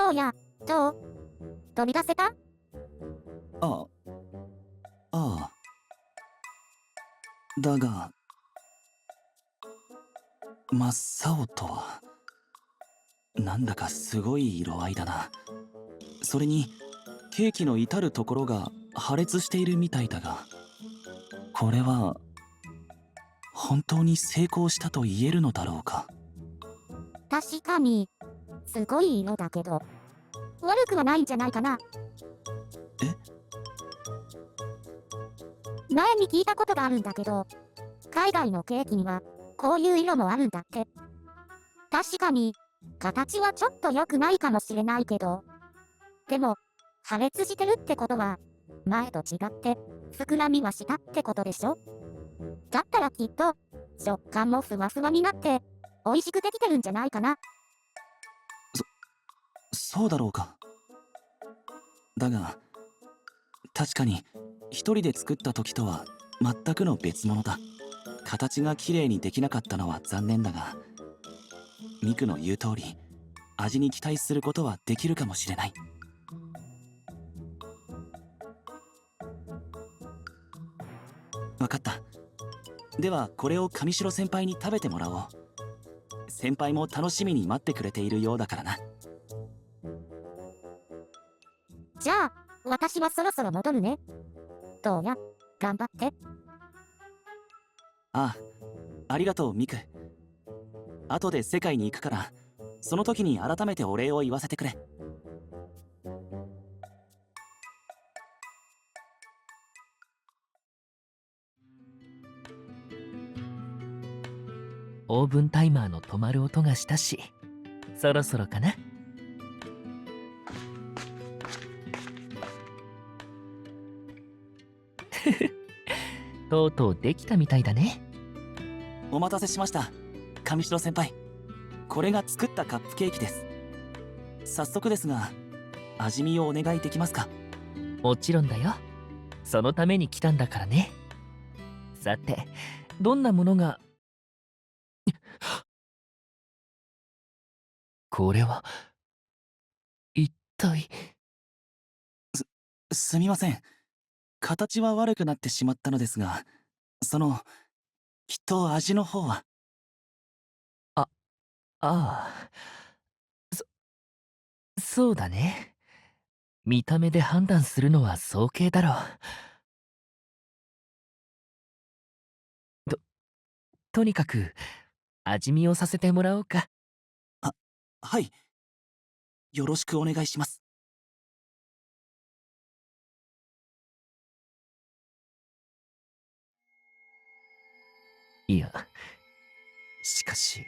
どうや、どう取り出せた？あ、ああ。だが、真っ青とは、なんだかすごい色合いだな。それに、ケーキの至るところが破裂しているみたいだが、これは、本当に成功したと言えるのだろうか。確かに、すごい色だけど、悪くはないんじゃないかな。え？前に聞いたことがあるんだけど、海外のケーキには、こういう色もあるんだって。確かに、形はちょっと良くないかもしれないけど、でも、破裂してるってことは、前と違って、膨らみはしたってことでしょ？だったらきっと、食感もふわふわになって、美味しくできてるんじゃないかな。そうだろうか。だが、確かに、一人で作った時とは全くの別物だ。形がきれいにできなかったのは残念だが、ミクの言う通り、味に期待することはできるかもしれない。わかった。ではこれを上白先輩に食べてもらおう。先輩も楽しみに待ってくれているようだからな。じゃあ、私はそろそろ戻るね。どうや、頑張って。ああ、ありがとうミク。後で世界に行くから、その時に改めてお礼を言わせてくれ。オーブンタイマーの止まる音がしたし、そろそろかな。とうとうできたみたいだね。お待たせしました、上白先輩。これが作ったカップケーキです。早速ですが、味見をお願いできますか？もちろんだよ。そのために来たんだからね。さて、どんなものがこれは一体。すみません。形は悪くなってしまったのですが、きっと味の方は。ああ、そうだね。見た目で判断するのは早計だろう。とにかく味見をさせてもらおうか。あ、はい。よろしくお願いします。いや、しかし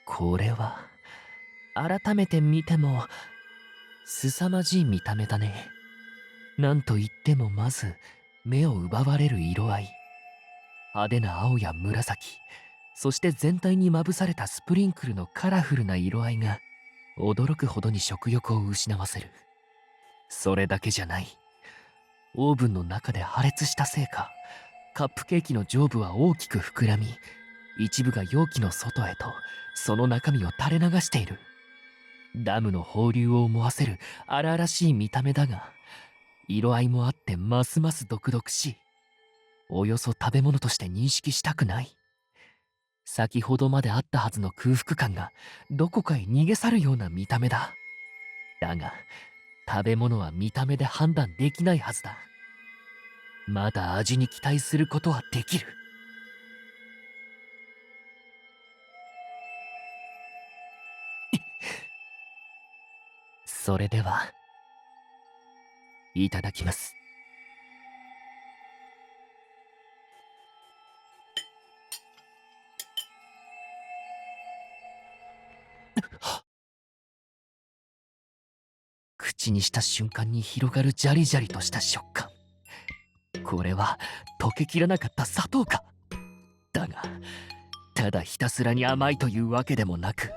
これは改めて見ても凄まじい見た目だね。なんといってもまず目を奪われる色合い。派手な青や紫、そして全体にまぶされたスプリンクルのカラフルな色合いが驚くほどに食欲を失わせる。それだけじゃない。オーブンの中で破裂したせいか、カップケーキの上部は大きく膨らみ、一部が容器の外へとその中身を垂れ流している。ダムの放流を思わせる荒々しい見た目だが、色合いもあってますます毒々しい。およそ食べ物として認識したくない。先ほどまであったはずの空腹感がどこかへ逃げ去るような見た目だ。だが、食べ物は見た目で判断できないはずだ。まだ味に期待することはできる。それでは、いただきます。口にした瞬間に広がるジャリジャリとした食感。これは溶けきらなかった砂糖か。だが、ただひたすらに甘いというわけでもなく、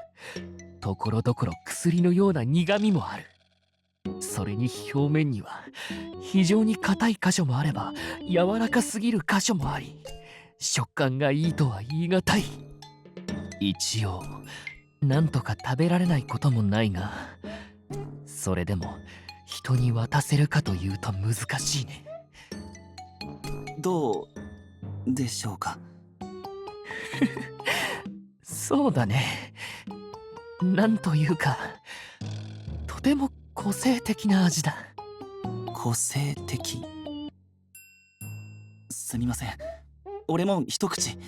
ところどころ薬のような苦みもある。それに表面には非常に硬い箇所もあれば柔らかすぎる箇所もあり、食感がいいとは言い難い。一応なんとか食べられないこともないが、それでも人に渡せるかというと難しいね。どうでしょうか。そうだね。なんというか、とても個性的な味だ。個性的。すみません。俺も一口。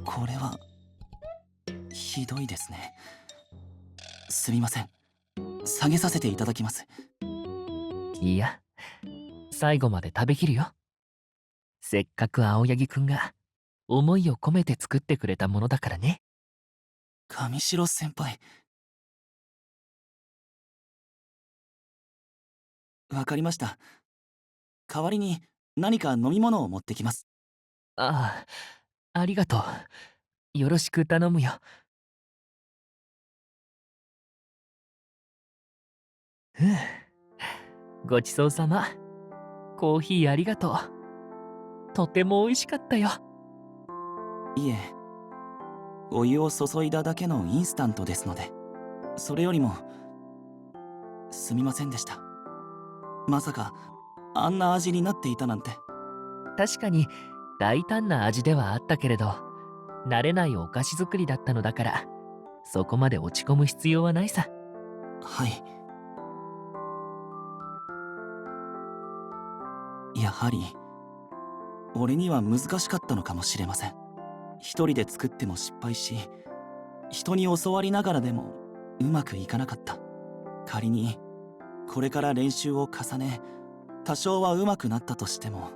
これはひどいですね。すみません。下げさせていただきます。いや、最後まで食べきるよ。せっかく青柳くんが思いを込めて作ってくれたものだからね。上白先輩。わかりました。代わりに何か飲み物を持ってきます。ああ、ありがとう。よろしく頼むよ。ふう、ごちそうさま。コーヒーありがとう。とても美味しかったよ。いえ、お湯を注いだだけのインスタントですので、それよりもすみませんでした。まさかあんな味になっていたなんて。確かに大胆な味ではあったけれど、慣れないお菓子作りだったのだから、そこまで落ち込む必要はないさ。はい。やはり俺には難しかったのかもしれません。一人で作っても失敗し、人に教わりながらでもうまくいかなかった。仮にこれから練習を重ね、多少はうまくなったとしても、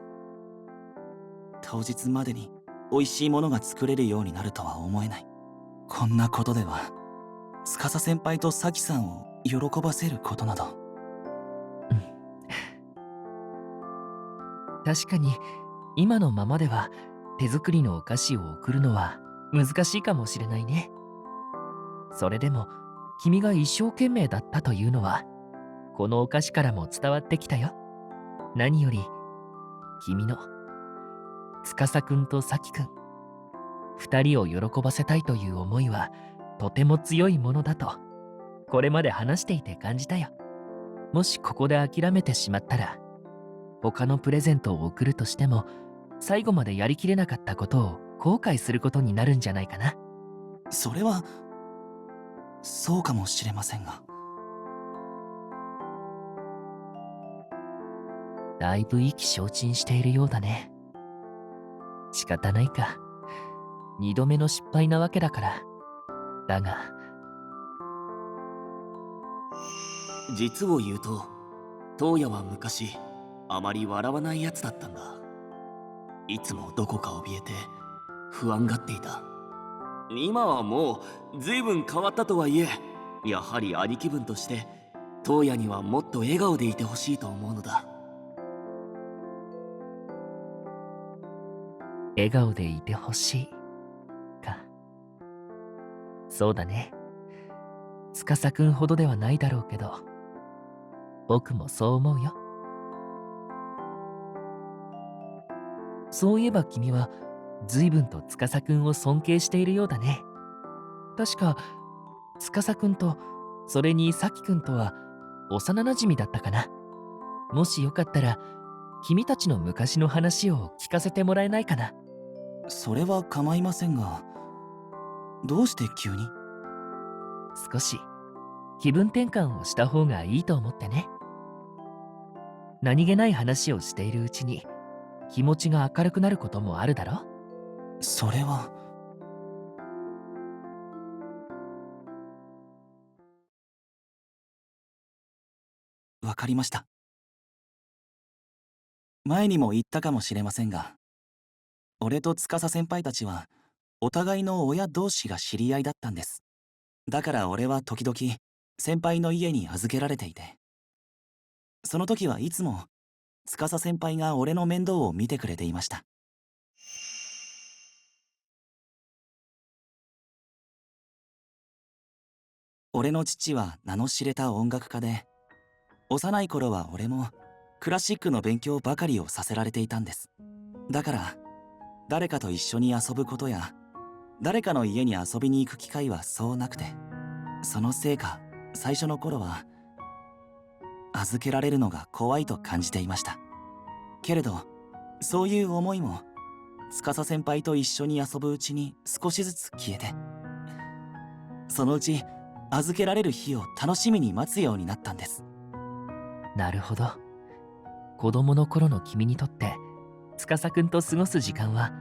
当日までに美味しいものが作れるようになるとは思えない。こんなことでは司先輩と咲さんを喜ばせることなど。確かに今のままでは手作りのお菓子を送るのは難しいかもしれないね。それでも君が一生懸命だったというのはこのお菓子からも伝わってきたよ。何より君の司くんと咲くん、二人を喜ばせたいという思いはとても強いものだとこれまで話していて感じたよ。もしここで諦めてしまったら、他のプレゼントを贈るとしても最後までやりきれなかったことを後悔することになるんじゃないかな。それはそうかもしれませんが。だいぶ意気消沈しているようだね。仕方ないか。二度目の失敗なわけだから。だが、実を言うと、東野は昔あまり笑わないやつだったんだ。いつもどこか怯えて不安がっていた。今はもう随分変わったとはいえ、やはり兄貴分として東野にはもっと笑顔でいてほしいと思うのだ。笑顔でいてほしい。か。そうだね。司くんほどではないだろうけど、僕もそう思うよ。そういえば君は随分と司くんを尊敬しているようだね。確か司くんとそれに咲くんとは幼なじみだったかな。もしよかったら君たちの昔の話を聞かせてもらえないかな。それは構いませんが、どうして急に？少し気分転換をした方がいいと思ってね。何気ない話をしているうちに気持ちが明るくなることもあるだろ。それは。わかりました。前にも言ったかもしれませんが、俺と司先輩たちはお互いの親同士が知り合いだったんです。だから俺は時々先輩の家に預けられていて、その時はいつも司先輩が俺の面倒を見てくれていました。俺の父は名の知れた音楽家で、幼い頃は俺もクラシックの勉強ばかりをさせられていたんです。だから誰かと一緒に遊ぶことや誰かの家に遊びに行く機会はそうなくて、そのせいか最初の頃は預けられるのが怖いと感じていました。けれどそういう思いも司先輩と一緒に遊ぶうちに少しずつ消えて、そのうち預けられる日を楽しみに待つようになったんです。なるほど。子供の頃の君にとって司くんと過ごす時間は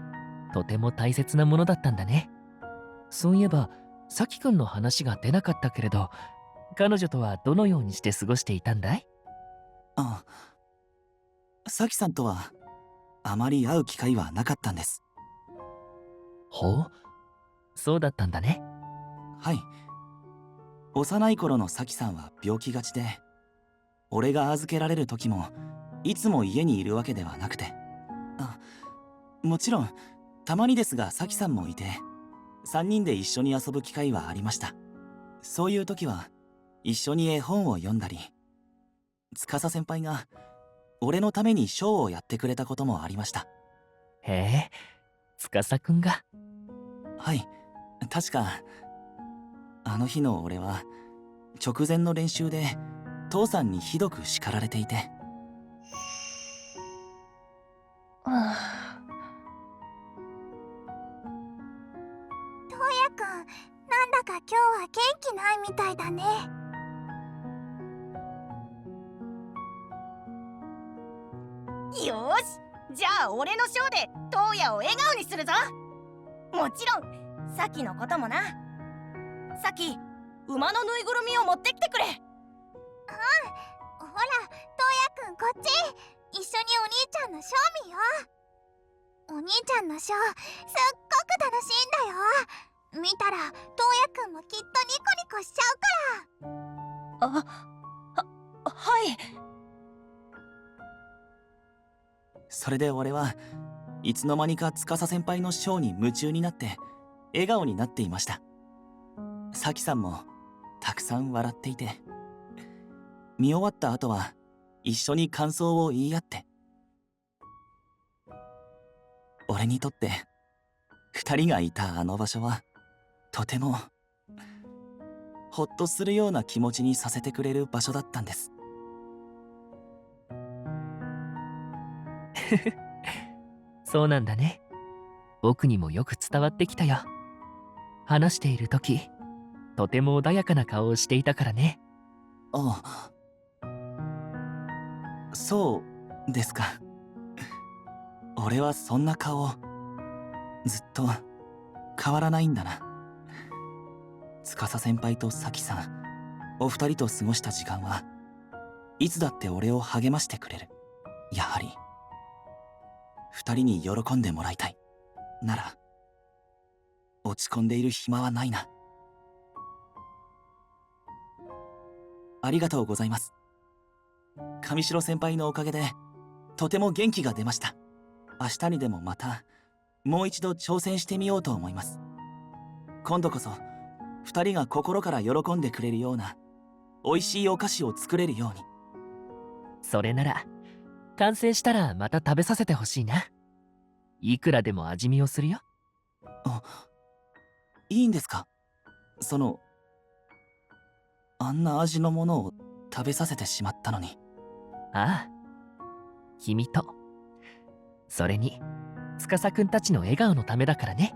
とても大切なものだったんだね。そういえばさきくんの話が出なかったけれど、彼女とはどのようにして過ごしていたんだい？ああ、さきさんとはあまり会う機会はなかったんです。ほう、そうだったんだね。はい。幼い頃のさきさんは病気がちで、俺が預けられる時もいつも家にいるわけではなくて、もちろんたまにですがさきさんもいて3人で一緒に遊ぶ機会はありました。そういう時は一緒に絵本を読んだり、司先輩が俺のためにショーをやってくれたこともありました。へえ、司くんが。はい、確かあの日の俺は直前の練習で父さんにひどく叱られていて、とうやくん、なんだか今日は元気ないみたいだね。よーし、じゃあ俺のショーでトウヤを笑顔にするぞ。もちろんサキのこともな。サキ、馬のぬいぐるみを持ってきてくれ。ほら、とうやくんこっち。一緒にお兄ちゃんのショー見よう。お兄ちゃんのショーすっごく楽しいんだよ。見たらとうやくんもきっとニコニコしちゃうから。はい。それで俺はいつの間にか司先輩のショーに夢中になって笑顔になっていました。さきさんもたくさん笑っていて、見終わった後は一緒に感想を言い合って、俺にとって二人がいたあの場所はとてもほっとするような気持ちにさせてくれる場所だったんです。そうなんだね。僕にもよく伝わってきたよ。話している時、とても穏やかな顔をしていたからね。ああ、そうですか。俺はそんな顔ずっと変わらないんだな。司先輩とさきさん、お二人と過ごした時間はいつだって俺を励ましてくれる。やはり二人に喜んでもらいたいなら落ち込んでいる暇はないな。ありがとうございます。上白先輩のおかげでとても元気が出ました。明日にでもまたもう一度挑戦してみようと思います。今度こそ二人が心から喜んでくれるような美味しいお菓子を作れるように。それなら完成したらまた食べさせてほしいな。いくらでも味見をするよ。あ、いいんですか？あんな味のものを食べさせてしまったのに。ああ、君と、それに司くんたちの笑顔のためだからね。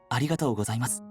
ありがとうございます。